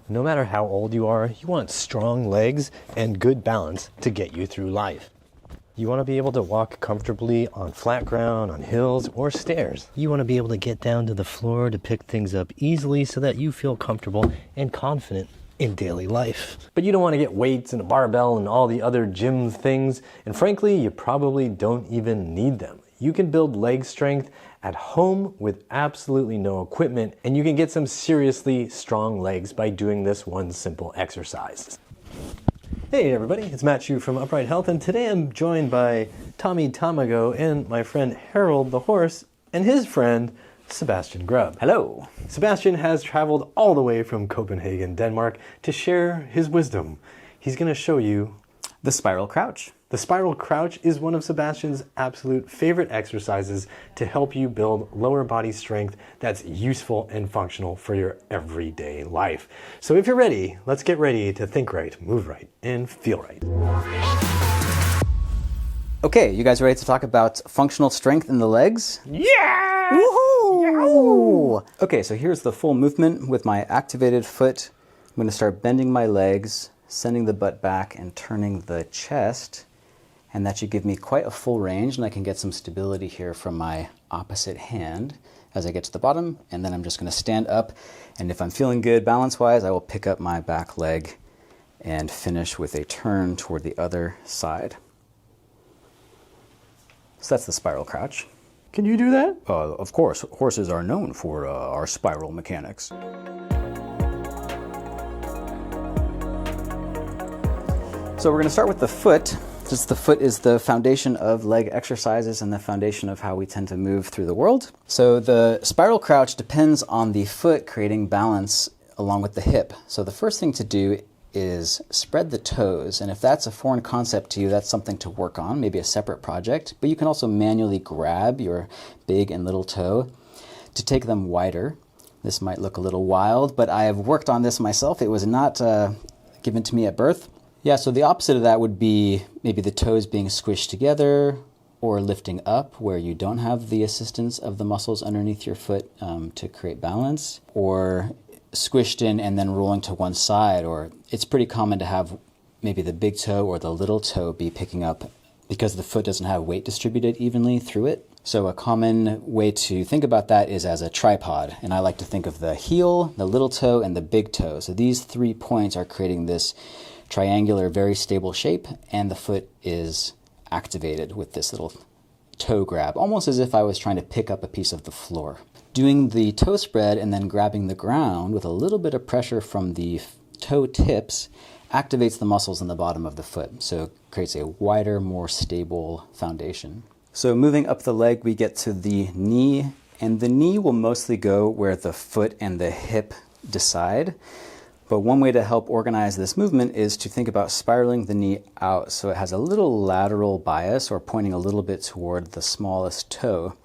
No matter how old you are, you want strong legs and good balance to get you through life. You want to be able to walk comfortably on flat ground, on hills, or stairs. You want to be able to get down to the floor to pick things up easily so that you feel comfortable and confident in daily life. But you don't want to get weights and a barbell and all the other gym things, and frankly, you probably don't even need them. You can build leg strength at home with absolutely no equipment, and you can get some seriously strong legs by doing this one simple exercise. Hey everybody, it's Matt Chu from Upright Health, and today I'm joined by Tommy Tamago and my friend Harold the horse and his friend Sebastian Grubb. Hello. Sebastian has traveled all the way from Copenhagen, Denmark to share his wisdom. He's going to show you the spiral crouch. The spiral crouch is one of Sebastian's absolute favorite exercises to help you build lower body strength that's useful and functional for your everyday life. So if you're ready, let's get ready to think right, move right, and feel right. Okay, you guys ready to talk about functional strength in the legs? Yeah! Woohoo! Okay, so here's the full movement with my activated foot. I'm going to start bending my legs, sending the butt back and turning the chest. And that should give me quite a full range, and I can get some stability here from my opposite hand as I get to the bottom. And then I'm just going to stand up, and if I'm feeling good balance-wise, I will pick up my back leg and finish with a turn toward the other side. So that's the spiral crouch. Can you do that? Of course, horses are known for our spiral mechanics. So we're going to start with the foot. Since the foot is the foundation of leg exercises and the foundation of how we tend to move through the world. So the spiral crouch depends on the foot creating balance along with the hip. So the first thing to do is spread the toes. And if that's a foreign concept to you, that's something to work on, maybe a separate project. But you can also manually grab your big and little toe to take them wider. This might look a little wild, but I have worked on this myself. It was not given to me at birth. Yeah, so the opposite of that would be maybe the toes being squished together or lifting up where you don't have the assistance of the muscles underneath your foot to create balance, or squished in and then rolling to one side. Or it's pretty common to have maybe the big toe or the little toe be picking up because the foot doesn't have weight distributed evenly through it. So a common way to think about that is as a tripod. And I like to think of the heel, the little toe, and the big toe. So these 3 points are creating this triangular, very stable shape, and the foot is activated with this little toe grab, almost as if I was trying to pick up a piece of the floor. Doing the toe spread and then grabbing the ground with a little bit of pressure from the toe tips activates the muscles in the bottom of the foot, so it creates a wider, more stable foundation. So moving up the leg, we get to the knee, and the knee will mostly go where the foot and the hip decide. But one way to help organize this movement is to think about spiraling the knee out so it has a little lateral bias or pointing a little bit toward the smallest toe.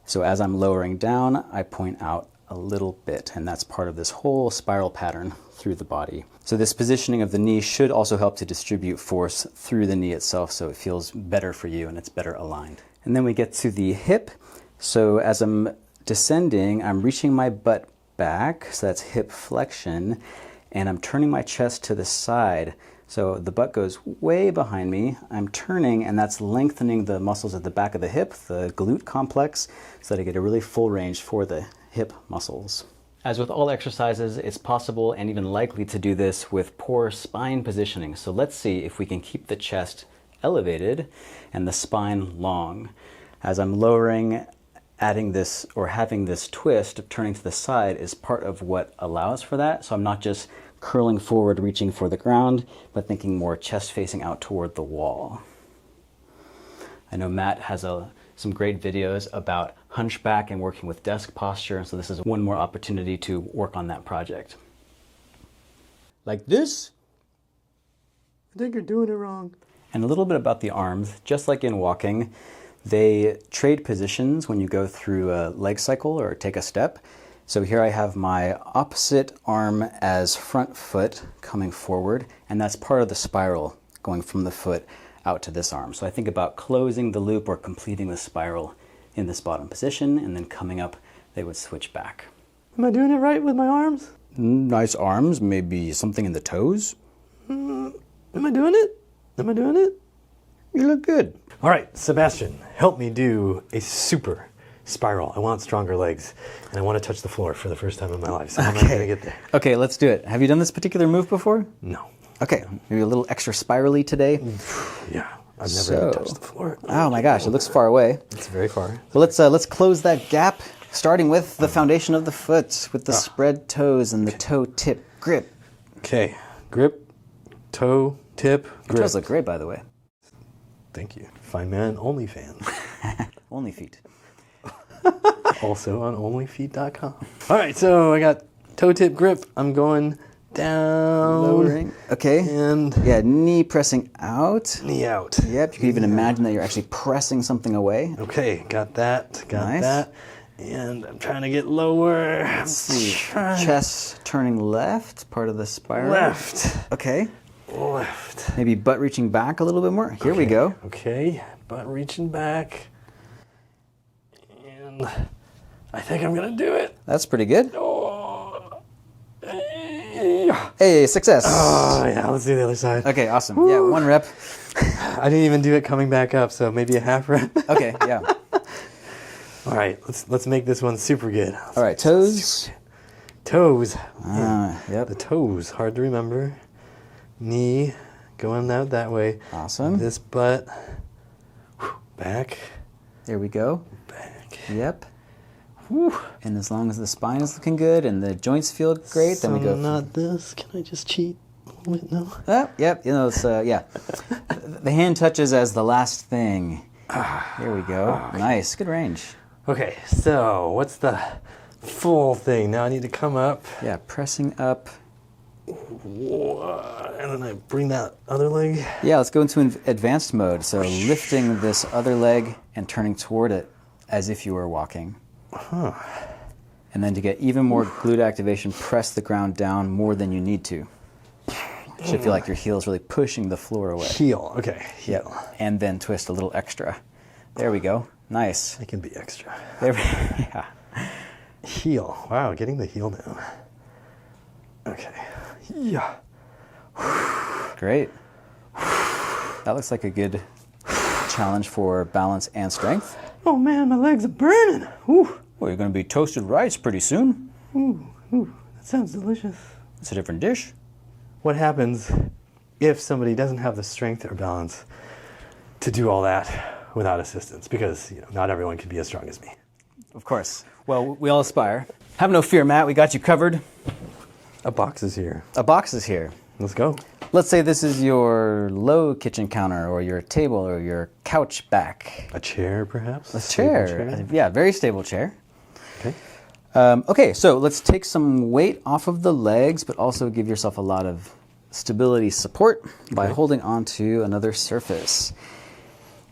So as I'm lowering down, I point out a little bit, and that's part of this whole spiral pattern through the body. So this positioning of the knee should also help to distribute force through the knee itself so it feels better for you and it's better aligned. And then we get to the hip. So as I'm descending, I'm reaching my butt back, so that's hip flexion, and I'm turning my chest to the side. So the butt goes way behind me, I'm turning, and that's lengthening the muscles at the back of the hip, the glute complex, so that I get a really full range for the hip muscles. As with all exercises, it's possible and even likely to do this with poor spine positioning. So let's see if we can keep the chest elevated and the spine long. As I'm lowering, adding this or having this twist of turning to the side is part of what allows for that. So I'm not just curling forward, reaching for the ground, but thinking more chest facing out toward the wall. I know Matt has some great videos about hunchback and working with desk posture, and so this is one more opportunity to work on that project. Like this? I think you're doing it wrong. And a little bit about the arms. Just like in walking, they trade positions when you go through a leg cycle or take a step. So here I have my opposite arm as front foot coming forward, and that's part of the spiral going from the foot out to this arm. So I think about closing the loop or completing the spiral in this bottom position, and then coming up, they would switch back. Am I doing it right with my arms? Nice arms, maybe something in the toes. Am I doing it? Am I doing it? You look good. All right, Sebastian, help me do a super spiral. I want stronger legs, and I want to touch the floor for the first time in my life. So how am I going to get there? Okay, let's do it. Have you done this particular move before? No. Okay, maybe a little extra spirally today. Yeah, I've never even touched the floor. Oh my gosh, it looks far away. It's very far. Well, let's close that gap, starting with the foundation of the foot, with the spread toes and the toe tip grip. Okay, grip, toe, tip, grip. Your toes look great, by the way. Thank you. Fine man, OnlyFans. Only feet. Also on onlyfeet.com. All right, so I got toe tip grip. I'm going down. Lowering. Okay. And yeah, knee pressing out. knee out. Yep, you can even imagine that you're actually pressing something away. Okay, got that. Got Nice. that. And I'm trying to get lower. Let's see. Chest turning left, part of the spiral. Left. Okay. Left. Maybe butt reaching back a little bit more. Here we go. Okay, butt reaching back. And I think I'm going to do it. That's pretty good. Oh. Hey, success. Oh, yeah, let's do the other side. Okay, awesome. Yeah, 1 rep. I didn't even do it coming back up, so maybe a half rep. Okay, yeah. All right, let's make this one super good. All right, toes. Toes. Yep. The toes, hard to remember. Knee going out that way. Awesome. This butt. Back. There we go. Back. Yep. Whew. And as long as the spine is looking good and the joints feel great, then we go. Not this. Can I just cheat? Wait, no. Yep. You know, it's yeah. The hand touches as the last thing. Here we go. Nice. Good range. Okay, so what's the full thing? Now I need to come up. Yeah, pressing up. And then I bring that other leg. Yeah, let's go into advanced mode. So lifting this other leg and turning toward it as if you were walking. And then to get even more glute activation, press the ground down more than you need to. You should feel like your heel is really pushing the floor away. Heel, okay, heel. Yep. And then twist a little extra. There we go. Nice. I can be extra. There we, yeah. Heel. Wow, getting the heel down. Okay. Yeah. Great. That looks like a good challenge for balance and strength. Oh man, my legs are burning. Ooh. Well, you're going to be toasted rice pretty soon. Ooh, that sounds delicious. It's a different dish. What happens if somebody doesn't have the strength or balance to do all that without assistance? Because not everyone can be as strong as me. Of course. Well, we all aspire. Have no fear, Matt. We got you covered. A box is here. A box is here. Let's go. Let's say this is your low kitchen counter or your table or your couch back. A chair, perhaps? A chair. Yeah, very stable chair. Okay. Okay, so let's take some weight off of the legs, but also give yourself a lot of stability support by holding onto another surface.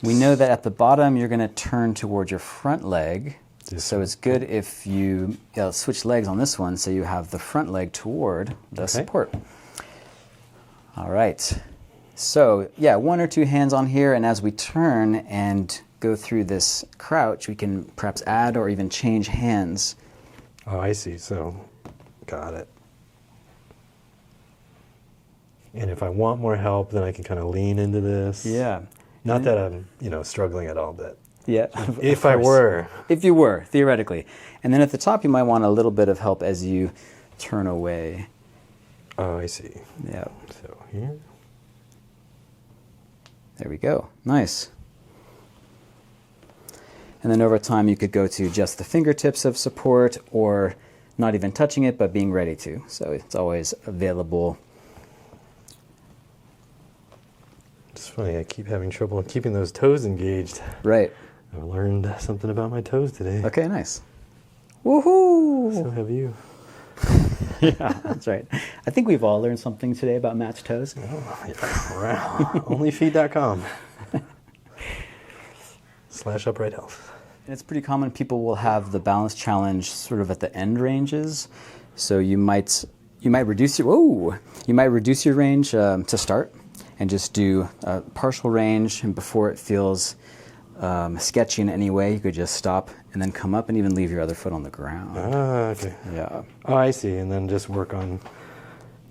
We know that at the bottom, you're going to turn towards your front leg. So it's good if you switch legs on this one so you have the front leg toward the support. All right. So, yeah, 1 or 2 hands on here, and as we turn and go through this crouch, we can perhaps add or even change hands. Oh, I see. So, got it. And if I want more help, then I can kind of lean into this. Yeah. Not that I'm, struggling at all, but yeah. if I were. If you were, theoretically. And then at the top, you might want a little bit of help as you turn away. Oh, I see. Yeah. So here. There we go. Nice. And then over time, you could go to just the fingertips of support or not even touching it, but being ready to. So it's always available. It's funny, I keep having trouble keeping those toes engaged. Right. I learned something about my toes today. Okay, nice. Woohoo! So have you. Yeah, that's right. I think we've all learned something today about Matt's toes. Oh, yeah. Onlyfeet.com /upright health. And it's pretty common people will have the balance challenge sort of at the end ranges. So you might reduce your range to start and just do a partial range and before it feels sketchy in any way, you could just stop and then come up and even leave your other foot on the ground. Ah, okay. Yeah. Oh, I see. And then just work on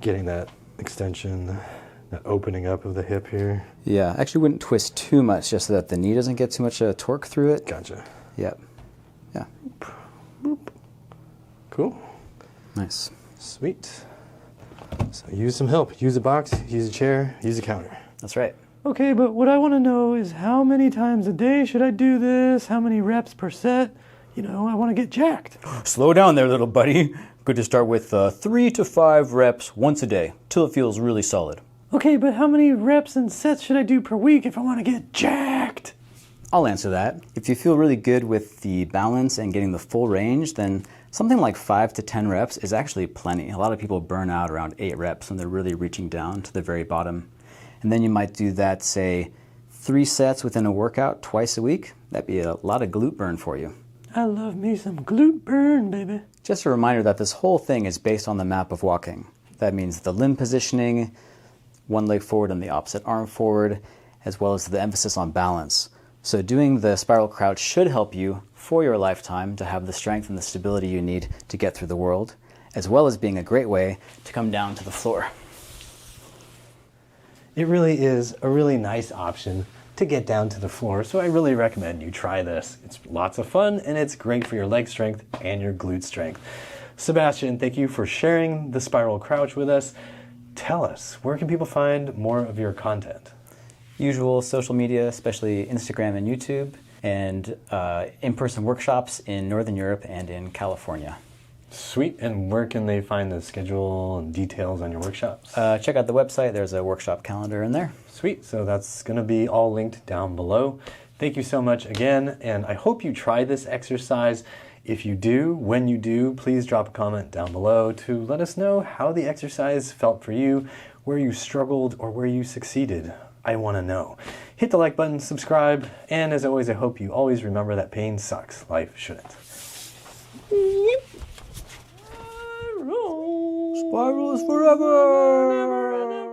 getting that extension, that opening up of the hip here. Yeah, actually wouldn't twist too much just so that the knee doesn't get too much torque through it. Gotcha. Yep. Yeah. Boop. Cool. Nice. Sweet. So use some help. Use a box, use a chair, use a counter. That's right. Okay, but what I want to know is how many times a day should I do this? How many reps per set? You know, I want to get jacked. Slow down there, little buddy. Good to start with 3 to 5 reps once a day, till it feels really solid. Okay, but how many reps and sets should I do per week if I want to get jacked? I'll answer that. If you feel really good with the balance and getting the full range, then something like 5 to 10 reps is actually plenty. A lot of people burn out around 8 reps when they're really reaching down to the very bottom. And then you might do that, say, 3 sets within a workout twice a week. That'd be a lot of glute burn for you. I love me some glute burn, baby. Just a reminder that this whole thing is based on the map of walking. That means the limb positioning, one leg forward and the opposite arm forward, as well as the emphasis on balance. So doing the spiral crouch should help you for your lifetime to have the strength and the stability you need to get through the world, as well as being a great way to come down to the floor. It really is a really nice option to get down to the floor, so I really recommend you try this. It's lots of fun and it's great for your leg strength and your glute strength. Sebastian, thank you for sharing the spiral crouch with us. Tell us, where can people find more of your content? Usual social media, especially Instagram and YouTube, and in-person workshops in Northern Europe and in California. Sweet. And where can they find the schedule and details on your workshops? Check out the website. There's a workshop calendar in there. Sweet. So that's going to be all linked down below. Thank you so much again, and I hope you try this exercise. If you do, when you do, please drop a comment down below to let us know how the exercise felt for you, where you struggled, or where you succeeded. I want to know. Hit the like button, subscribe, and as always, I hope you always remember that pain sucks. Life shouldn't. Spirals forever!